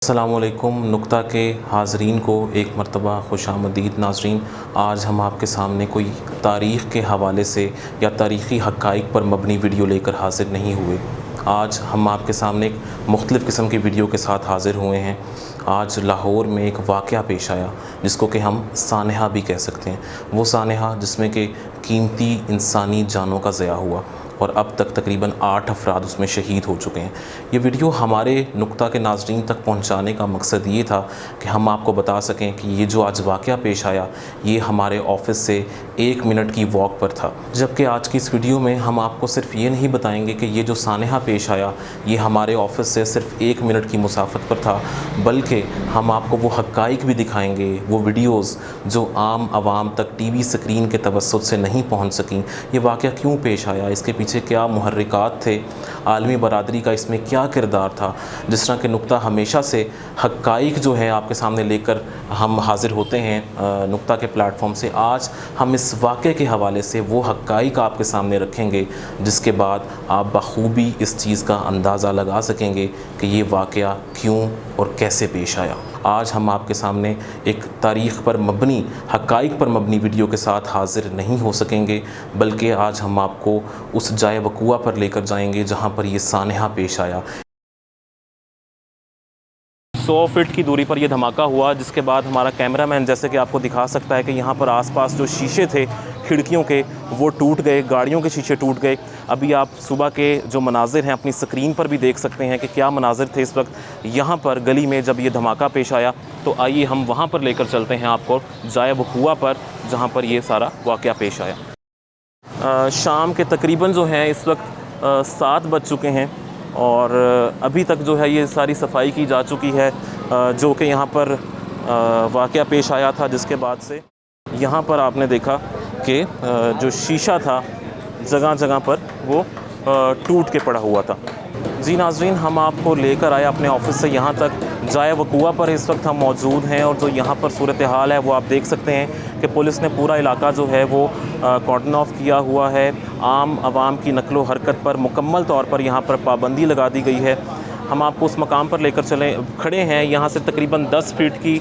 अस्सलाम वालेकुम। नुक्ता के हाज़रीन को एक मरतबा खुश आमदीद। नाज़रीन, आज हम आपके सामने कोई तारीख़ के हवाले से या तारीख़ी हक़ाइक़ पर मबनी वीडियो लेकर हाज़िर नहीं हुए। आज हम आपके सामने एक मुख्तलिफ़ किस्म की वीडियो के साथ हाज़िर हुए हैं। आज लाहौर में एक वाक़या पेश आया जिसको कि हम सानहा भी कह सकते हैं। वो सानहा जिसमें कि कीमती इंसानी जानों का ज़िया हुआ और अब तक तकरीबन 8 अफराद उसमें शहीद हो चुके हैं। ये वीडियो हमारे नुक्ता के नाज़रीन तक पहुंचाने का मकसद ये था कि हम आपको बता सकें कि ये जो आज वाक़या पेश आया ये हमारे ऑफ़िस से 1 मिनट की वॉक पर था। जबकि आज की इस वीडियो में हम आपको सिर्फ ये नहीं बताएंगे कि ये जो सानहा पेश आया ये हमारे ऑफ़िस से सिर्फ 1 मिनट की मुसाफत पर था, बल्कि हम आपको वो हक़ाइक़ भी दिखाएँगे, वो वीडियोज़ जो आम आवाम तक टीवी स्क्रीन के तवस्सुत से नहीं पहुँच सकीं। ये वाक़या क्यों पेश आया, इसके पीछे क्या मुहर्रिकात थे, आलमी बरादरी का इसमें क्या किरदार था। जिस तरह के नुक्ता हमेशा से हक़ाइक़ जो है आपके सामने लेकर हम हाज़िर होते हैं नुक्ता के प्लेटफॉर्म से, आज हम इस वाक़े के हवाले से वो हक़ाइक़ आपके सामने रखेंगे जिसके बाद आप बखूबी इस चीज़ का अंदाज़ा लगा सकेंगे कि ये वाक़या क्यों और कैसे पेश आया। आज हम आपके सामने एक तारीख़ पर मबनी, हक़ाइक़ पर मबनी वीडियो के साथ हाज़िर नहीं हो सकेंगे, बल्कि आज हम आपको उस जाए वक़ूआ पर लेकर जाएंगे जहाँ पर ये सानहा पेश आया। 100 फीट की दूरी पर यह धमाका हुआ, जिसके बाद हमारा कैमरामैन जैसे कि आपको दिखा सकता है कि यहाँ पर आसपास जो शीशे थे खिड़कियों के वो टूट गए, गाड़ियों के शीशे टूट गए। अभी आप सुबह के जो मनाजिर हैं अपनी स्क्रीन पर भी देख सकते हैं कि क्या मनाजिर थे इस वक्त यहाँ पर गली में जब ये धमाका पेश आया। तो आइए हम वहाँ पर लेकर चलते हैं आपको जाए वक़ूआ पर जहाँ पर ये सारा वाक़या पेश आया। शाम के तकरीबन जो है इस वक्त 7 बज चुके हैं और अभी तक जो है ये सारी सफाई की जा चुकी है जो कि यहाँ पर वाक़या पेश आया था। जिसके बाद से यहाँ पर आपने देखा कि जो शीशा था जगह जगह पर वो टूट के पड़ा हुआ था। जी नाज़रीन, हम आपको लेकर आए अपने ऑफ़िस से यहाँ तक जाए वक़ूआ पर इस वक्त हम मौजूद हैं और जो यहाँ पर सूरत हाल है वो आप देख सकते हैं कि पुलिस ने पूरा इलाका जो है वो कॉर्डन ऑफ किया हुआ है। आम आवाम की नक़्लो हरकत पर मुकम्मल तौर पर यहाँ पर पाबंदी लगा दी गई है। हम आपको उस मकाम पर लेकर खड़े हैं, यहाँ से तकरीबन 10 फीट की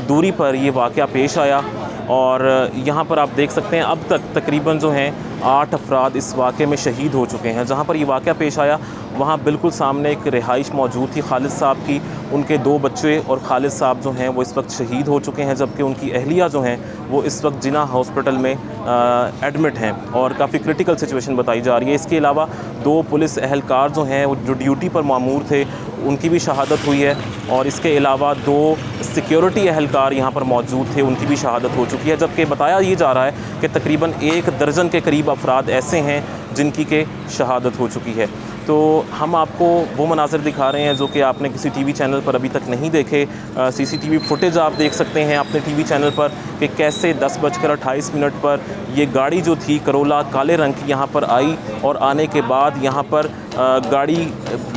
दूरी पर ये वाक़या पेश आया और यहाँ पर आप देख सकते हैं अब तक तकरीबन जो हैं 8 अफराद इस वाक़े में शहीद हो चुके हैं। जहाँ पर ये वाक़या पेश आया वहाँ बिल्कुल सामने एक रिहाइश मौजूद थी खालिद साहब की, उनके 2 बच्चे और खालिद साहब जो हैं वो इस वक्त शहीद हो चुके हैं, जबकि उनकी अहलिया जो हैं वो इस वक्त जिना हॉस्पिटल में एडमिट हैं और काफ़ी क्रिटिकल सिचुएशन बताई जा रही है। इसके अलावा 2 पुलिस अहलकार जो हैं वो जो ड्यूटी पर मामूर थे उनकी भी शहादत हुई है और इसके अलावा 2 सिक्योरिटी अहलकार यहाँ पर मौजूद थे, उनकी भी शहादत हो चुकी है। जबकि बताया ये जा रहा है कि तकरीबन 1 दर्जन के करीब अफराद ऐसे हैं जिनकी के शहादत हो चुकी है। तो हम आपको वो मनाज़िर दिखा रहे हैं जो कि आपने किसी टीवी चैनल पर अभी तक नहीं देखे। सीसीटीवी फुटेज आप देख सकते हैं अपने टीवी चैनल पर कि कैसे 10:28 पर ये गाड़ी जो थी करोला काले रंग की यहाँ पर आई और आने के बाद यहाँ पर गाड़ी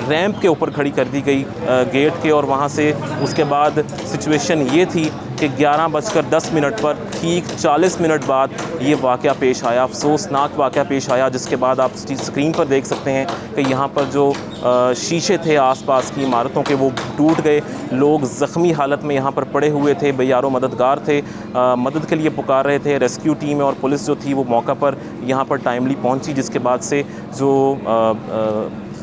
रैंप के ऊपर खड़ी कर दी गई गेट के, और वहाँ से उसके बाद सिचुएशन ये थी कि 11:10 पर ठीक 40 मिनट बाद ये वाक़या पेश आया, अफसोसनाक वाक़या पेश आया। जिसके बाद आप स्क्रीन पर देख सकते हैं कि यहाँ पर जो शीशे थे आसपास की इमारतों के वो टूट गए, लोग ज़ख्मी हालत में यहाँ पर पड़े हुए थे, बेयारो मददगार थे, मदद के लिए पुकार रहे थे। रेस्क्यू टीम और पुलिस जो थी वो मौका पर यहाँ पर टाइमली पहुँची, जिसके बाद से जो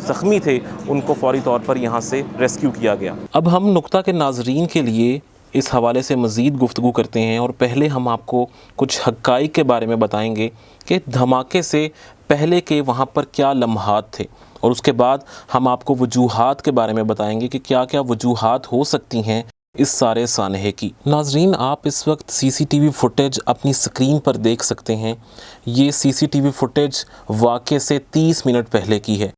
ज़ख्मी थे उनको फ़ौरी तौर पर यहाँ से रेस्क्यू किया गया। अब हम नुक्ता के नाज़रीन के लिए इस हवाले से मज़ीद गुफ्तगू करते हैं और पहले हम आपको कुछ हक़ाइक़ के बारे में बताएंगे कि धमाके से पहले के वहाँ पर क्या लम्हात थे, और उसके बाद हम आपको वजूहात के बारे में बताएंगे कि क्या क्या वजूहात हो सकती हैं इस सारे सानहे की। नाज़रीन, आप इस वक्त सीसीटीवी फुटेज अपनी स्क्रीन पर देख सकते हैं। ये सीसीटीवी फुटेज वाक़े से 30 मिनट पहले की है।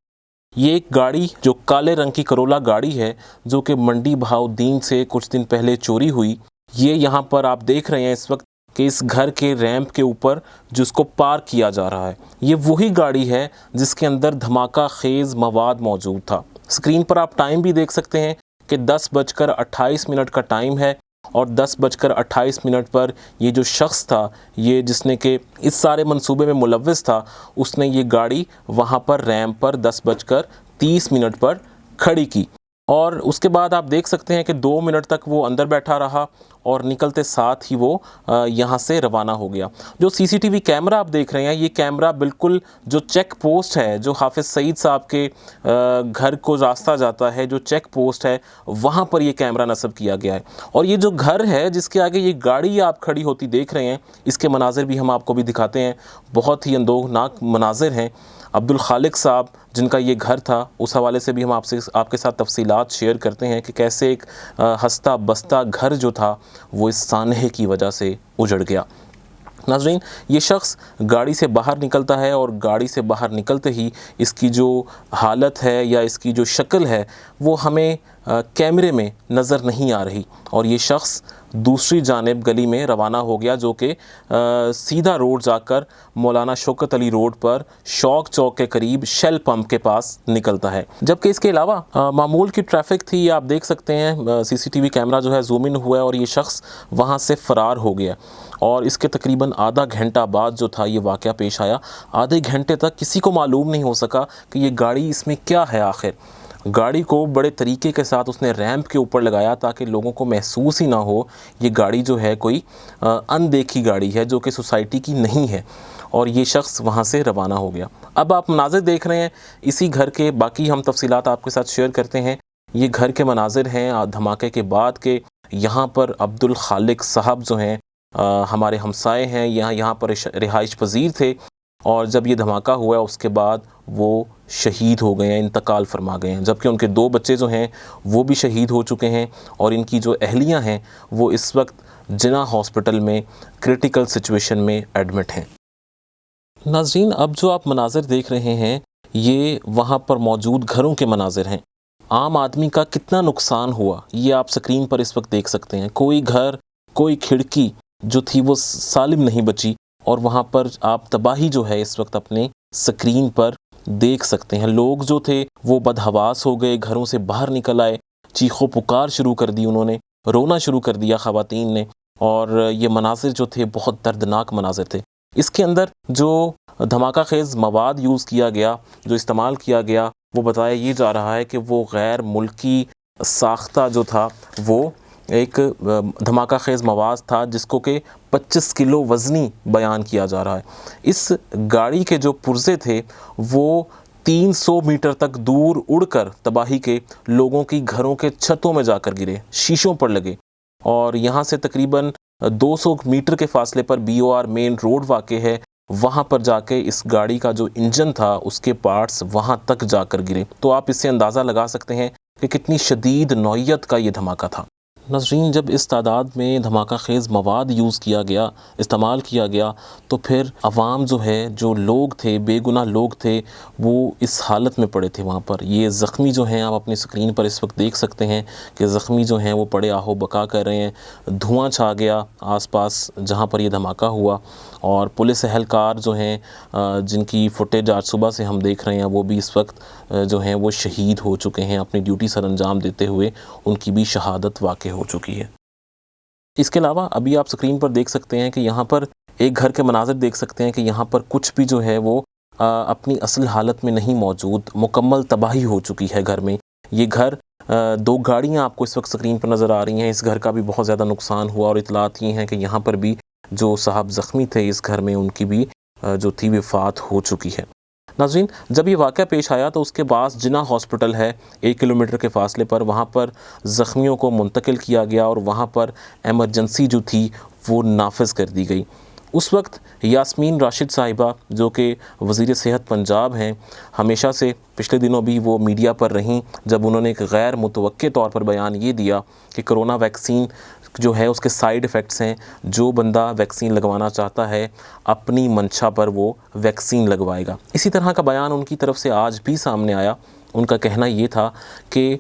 ये एक गाड़ी जो काले रंग की करोला गाड़ी है जो कि मंडी बहाउद्दीन से कुछ दिन पहले चोरी हुई, ये यहाँ पर आप देख रहे हैं इस वक्त कि इस घर के रैंप के ऊपर जिसको पार्क किया जा रहा है ये वही गाड़ी है जिसके अंदर धमाका खेज़ मवाद मौजूद था। स्क्रीन पर आप टाइम भी देख सकते हैं कि 10:28 का टाइम है और 10:28 पर ये जो शख्स था, ये जिसने कि इस सारे मंसूबे में मुलव्विस था, उसने ये गाड़ी वहाँ पर रैंप पर 10:30 पर खड़ी की। اور اس کے بعد آپ دیکھ سکتے ہیں کہ 2 منٹ تک وہ اندر بیٹھا رہا اور نکلتے ساتھ ہی وہ یہاں سے روانہ ہو گیا۔ جو سی سی ٹی وی کیمرہ آپ دیکھ رہے ہیں، یہ کیمرہ بالکل جو چیک پوسٹ ہے، جو حافظ سعید صاحب کے گھر کو راستہ جاتا ہے، جو چیک پوسٹ ہے، وہاں پر یہ کیمرہ نصب کیا گیا ہے۔ اور یہ جو گھر ہے جس کے آگے یہ گاڑی آپ کھڑی ہوتی دیکھ رہے ہیں، اس کے مناظر بھی ہم آپ کو بھی دکھاتے ہیں، بہت ہی اندوہناک مناظر ہیں۔ عبدالخالق صاحب جن کا یہ گھر تھا، اس حوالے سے بھی ہم آپ کے ساتھ تفصیلات شیئر کرتے ہیں کہ کیسے ایک ہستہ بستہ گھر جو تھا وہ اس سانحے کی وجہ سے اجڑ گیا۔ ناظرین، یہ شخص گاڑی سے باہر نکلتا ہے اور گاڑی سے باہر نکلتے ہی اس کی جو حالت ہے یا اس کی جو شکل ہے وہ ہمیں کیمرے میں نظر نہیں آ رہی، اور یہ شخص دوسری جانب گلی میں روانہ ہو گیا، جو کہ سیدھا روڈ جا کر مولانا شوکت علی روڈ پر شوق چوک کے قریب شیل پمپ کے پاس نکلتا ہے۔ جبکہ اس کے علاوہ معمول کی ٹریفک تھی، آپ دیکھ سکتے ہیں سی سی ٹی وی کیمرہ جو ہے زوم ان ہوا ہے اور یہ شخص وہاں سے فرار ہو گیا، اور اس کے تقریباً آدھا گھنٹہ بعد جو تھا یہ واقعہ پیش آیا۔ آدھے گھنٹے تک کسی کو معلوم نہیں ہو سکا کہ یہ گاڑی اس میں کیا ہے آخر۔ گاڑی کو بڑے طریقے کے ساتھ اس نے ریمپ کے اوپر لگایا تاکہ لوگوں کو محسوس ہی نہ ہو یہ گاڑی جو ہے کوئی اندیکھی گاڑی ہے جو کہ سوسائٹی کی نہیں ہے، اور یہ شخص وہاں سے روانہ ہو گیا۔ اب آپ مناظر دیکھ رہے ہیں اسی گھر کے، باقی ہم تفصیلات آپ کے ساتھ شیئر کرتے ہیں۔ یہ گھر کے مناظر ہیں دھماکے کے بعد کے۔ یہاں پر عبدالخالق صاحب جو ہیں ہمارے ہمسائے ہیں، یہاں پر رہائش پذیر تھے، اور جب یہ دھماکہ ہوا اس کے بعد وہ شہید ہو گئے ہیں، انتقال فرما گئے ہیں، جبکہ ان کے 2 بچے جو ہیں وہ بھی شہید ہو چکے ہیں، اور ان کی جو اہلیہ ہیں وہ اس وقت جناح ہاسپٹل میں کرٹیکل سچویشن میں ایڈمٹ ہیں۔ ناظرین، اب جو آپ مناظر دیکھ رہے ہیں یہ وہاں پر موجود گھروں کے مناظر ہیں۔ عام آدمی کا کتنا نقصان ہوا یہ آپ سکرین پر اس وقت دیکھ سکتے ہیں۔ کوئی گھر، کوئی کھڑکی جو تھی وہ سالم نہیں بچی، اور وہاں پر آپ تباہی جو ہے اس وقت اپنے سکرین پر دیکھ سکتے ہیں۔ لوگ جو تھے وہ بدحواس ہو گئے، گھروں سے باہر نکل آئے، چیخو پکار شروع کر دی، انہوں نے رونا شروع کر دیا خواتین نے، اور یہ مناظر جو تھے بہت دردناک مناظر تھے۔ اس کے اندر جو دھماکہ خیز مواد یوز کیا گیا، جو استعمال کیا گیا، وہ بتایا یہ جا رہا ہے کہ وہ غیر ملکی ساختہ جو تھا وہ ایک دھماکہ خیز مواد تھا جس کو کہ 25 کلو وزنی بیان کیا جا رہا ہے۔ اس گاڑی کے جو پرزے تھے وہ 300 میٹر تک دور اڑ کر تباہی کے لوگوں کی گھروں کے چھتوں میں جا کر گرے، شیشوں پر لگے، اور یہاں سے تقریباً 200 میٹر کے فاصلے پر BOR مین روڈ واقع ہے، وہاں پر جا کے اس گاڑی کا جو انجن تھا اس کے پارٹس وہاں تک جا کر گرے۔ تو آپ اس سے اندازہ لگا سکتے ہیں کہ کتنی شدید نوعیت کا یہ دھماکہ تھا۔ ناظرین، جب اس تعداد میں دھماکہ خیز مواد یوز کیا گیا، استعمال کیا گیا، تو پھر عوام جو ہے، جو لوگ تھے، بے گناہ لوگ تھے، وہ اس حالت میں پڑے تھے وہاں پر۔ یہ زخمی جو ہیں آپ اپنی سکرین پر اس وقت دیکھ سکتے ہیں کہ زخمی جو ہیں وہ پڑے آہو بکا کر رہے ہیں۔ دھواں چھا گیا آس پاس جہاں پر یہ دھماکہ ہوا، اور پولیس اہلکار جو ہیں جن کی فوٹیج آج صبح سے ہم دیکھ رہے ہیں وہ بھی اس وقت جو ہیں وہ شہید ہو چکے ہیں، اپنی ڈیوٹی سر انجام دیتے ہوئے ان کی بھی شہادت واقع ہو چکی ہے۔ اس کے علاوہ ابھی آپ سکرین پر دیکھ سکتے ہیں کہ یہاں پر ایک گھر کے مناظر دیکھ سکتے ہیں کہ یہاں پر کچھ بھی جو ہے وہ اپنی اصل حالت میں نہیں موجود، مکمل تباہی ہو چکی ہے گھر میں۔ یہ گھر 2 گاڑیاں آپ کو اس وقت سکرین پر نظر آ رہی ہیں، اس گھر کا بھی بہت زیادہ نقصان ہوا، اور اطلاعات یہ ہیں کہ یہاں پر بھی جو صاحب زخمی تھے اس گھر میں ان کی بھی جو تھی وفات ہو چکی ہے۔ ناظرین، جب یہ واقعہ پیش آیا تو اس کے بعد جناح ہاسپٹل ہے 1 کلومیٹر کے فاصلے پر، وہاں پر زخمیوں کو منتقل کیا گیا، اور وہاں پر ایمرجنسی جو تھی وہ نافذ کر دی گئی۔ اس وقت یاسمین راشد صاحبہ جو کہ وزیر صحت پنجاب ہیں، ہمیشہ سے پچھلے دنوں بھی وہ میڈیا پر رہیں جب انہوں نے ایک غیر متوقع طور پر بیان یہ دیا کہ کرونا ویکسین جو ہے اس کے سائیڈ ایفیکٹس ہیں، جو بندہ ویکسین لگوانا چاہتا ہے اپنی منشا پر وہ ویکسین لگوائے گا۔ اسی طرح کا بیان ان کی طرف سے آج بھی سامنے آیا۔ ان کا کہنا یہ تھا کہ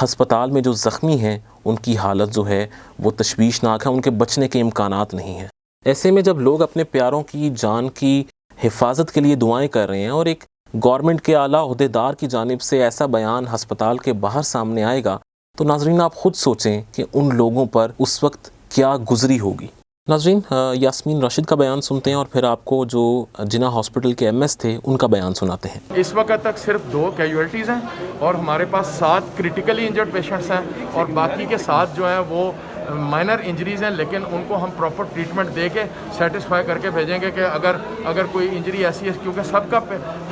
ہسپتال میں جو زخمی ہیں ان کی حالت جو ہے وہ تشویشناک ہے، ان کے بچنے کے امکانات نہیں ہیں۔ ایسے میں جب لوگ اپنے پیاروں کی جان کی حفاظت کے لیے دعائیں کر رہے ہیں، اور ایک گورنمنٹ کے اعلیٰ عہدیدار کی جانب سے ایسا بیان ہسپتال کے باہر سامنے آئے گا، تو ناظرین آپ خود سوچیں کہ ان لوگوں پر اس وقت کیا گزری ہوگی۔ नाज़रीन, यास्मीन राशिद का बयान सुनते हैं और फिर आपको जो जिना हॉस्पिटल के एमएस थे उनका बयान सुनाते हैं। इस वक्त तक सिर्फ 2 कैजुअल्टीज़ हैं और हमारे पास 7 क्रिटिकली इंजर्ड पेशेंट्स हैं और बाकी के 7 जो हैं वो माइनर इंजरीज़ हैं, लेकिन उनको हम प्रॉपर ट्रीटमेंट दे के सेटिस्फाई करके भेजेंगे कि अगर कोई इंजरी ऐसी है, क्योंकि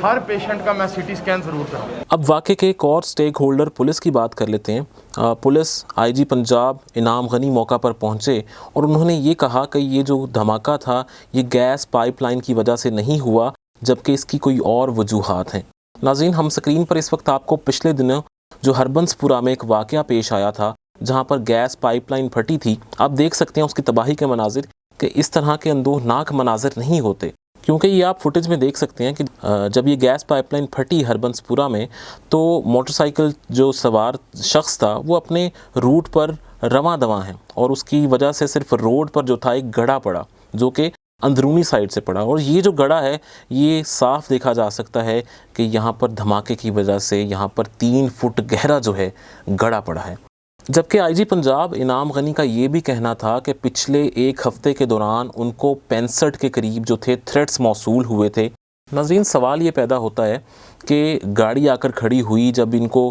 हर पेशेंट का मैं सीटी स्कैन ज़रूर कराऊँ। अब वाक़े के एक और स्टेक होल्डर पुलिस की बात कर लेते हैं। पुलिस आईजी पंजाब इनाम गनी मौका पर पहुंचे और उन्होंने ये कहा कि ये जो धमाका था ये गैस पाइपलाइन की वजह से नहीं हुआ, जबकि इसकी कोई और वजूहात हैं। नाज़रीन, हम स्क्रीन पर इस वक्त आपको पिछले दिनों जो हरबंसपुरा में एक वाक़या पेश आया था जहां पर गैस पाइपलाइन फटी थी, आप देख सकते हैं उसकी तबाही के मनाजिर कि इस तरह के अंदोहनाक मनाजिर नहीं होते, क्योंकि ये आप फुटेज में देख सकते हैं कि जब ये गैस पाइपलाइन फटी हरबंसपुरा में तो मोटरसाइकिल जो सवार शख्स था वो अपने रूट पर रवां दवां है और उसकी वजह से सिर्फ रोड पर जो था एक गड़ा पड़ा जो कि अंदरूनी साइड से पड़ा, और ये जो गड़ा है ये साफ देखा जा सकता है कि यहाँ पर धमाके की वजह से यहाँ पर 3 फुट गहरा जो है गड़ा पड़ा है। जबकि आईजी पंजाब इनाम गनी का ये भी कहना था कि पिछले एक हफ़्ते के दौरान उनको 65 के करीब जो थे थ्रेट्स मौसूल हुए थे। नाज़रीन, सवाल ये पैदा होता है कि गाड़ी आकर खड़ी हुई जब इनको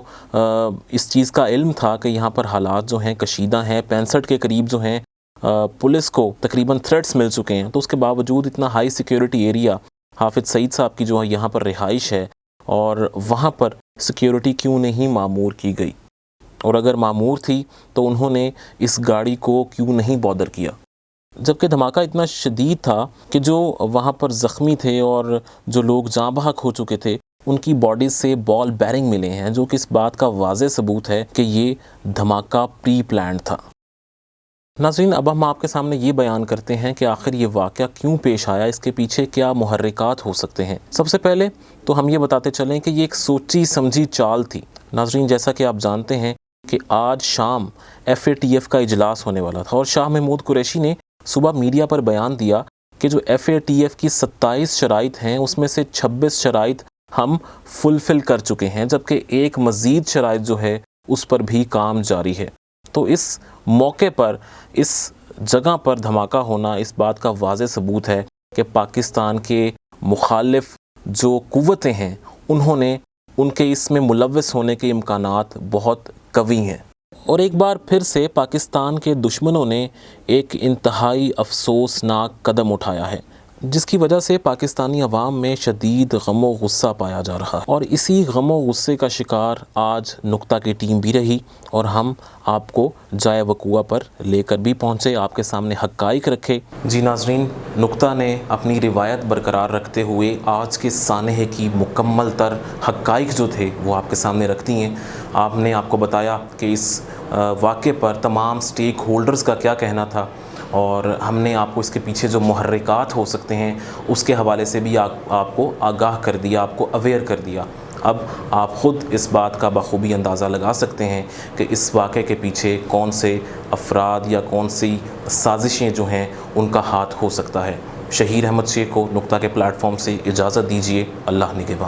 इस चीज़ का इल्म था कि यहाँ पर हालात जो हैं कशीदा हैं, 65 के करीब जो हैं पुलिस को तकरीबन थ्रेट्स मिल चुके हैं, तो उसके बावजूद इतना high security area Hafiz Saeed साहब की जो है यहाँ पर रिहाइश है और वहाँ पर सिक्योरिटी क्यों नहीं मामूर की गई, और अगर मामूर थी तो उन्होंने इस गाड़ी को क्यों नहीं बॉदर किया। जबकि धमाका इतना शदीद था कि जो वहाँ पर ज़ख्मी थे और जो लोग जाँ बहक हो चुके थे उनकी बॉडीज़ से बॉल बैरिंग मिले हैं, जो कि इस बात का वाज़ेह सबूत है कि ये धमाका प्री प्लान्ड था। नाज़रीन, अब हम आपके सामने ये बयान करते हैं कि आखिर ये वाक़या क्यों पेश आया, इसके पीछे क्या मुहर्रिकात हो सकते हैं। सबसे पहले तो हम ये बताते चलें कि ये एक सोची समझी चाल थी। नाज़रीन, जैसा कि आप जानते हैं कि आज शाम FATF का इजलास होने वाला था और शाह महमूद कुरैशी ने सुबह मीडिया पर बयान दिया कि जो FATF की 27 शराइत हैं उसमें से 26 शराइत हम फुलफ़िल कर चुके हैं, जबकि एक मज़ीद शराइत जो है उस पर भी काम जारी है। तो इस मौके पर इस जगह पर धमाका होना इस बात का वाज़ेह सबूत है कि पाकिस्तान के मुखालिफ जो कुव्वतें हैं उन्होंने उनके इसमें मुलव्वस होने के इम्कानात बहुत कवी हैं। और एक बार फिर से पाकिस्तान के दुश्मनों ने एक इंतहाई अफसोसनाक कदम उठाया है, जिसकी वजह से पाकिस्तानी अवाम में शदीद गम व गुस्सा पाया जा रहा है। और इसी गम व गुस्से का शिकार आज नुक्ता की टीम भी रही और हम आपको जाए वक़ूआ पर लेकर भी पहुँचे, आपके सामने हक़ाइक़ रखे। जी नाज़रीन, नुक्ता ने अपनी रिवायत बरकरार रखते हुए आज के सानहे की मुकम्मल तर हक़ाइक़ जो थे वो आपके सामने रख दी हैं। आपको बताया कि इस वाक़े पर तमाम स्टेक होल्डर्स का क्या कहना था और हमने आपको इसके पीछे जो मुहर्रिकात हो सकते हैं उसके हवाले से भी आपको आगाह कर दिया, आपको अवेयर कर दिया। अब आप ख़ुद इस बात का बखूबी अंदाज़ा लगा सकते हैं कि इस वाक़े के पीछे कौन से अफराद या कौन सी साजिशें जो हैं उनका हाथ हो सकता है। शहीर अहमद शेख को नुक्ता के प्लेटफॉर्म से इजाज़त दीजिए। अल्लाह निगहबान।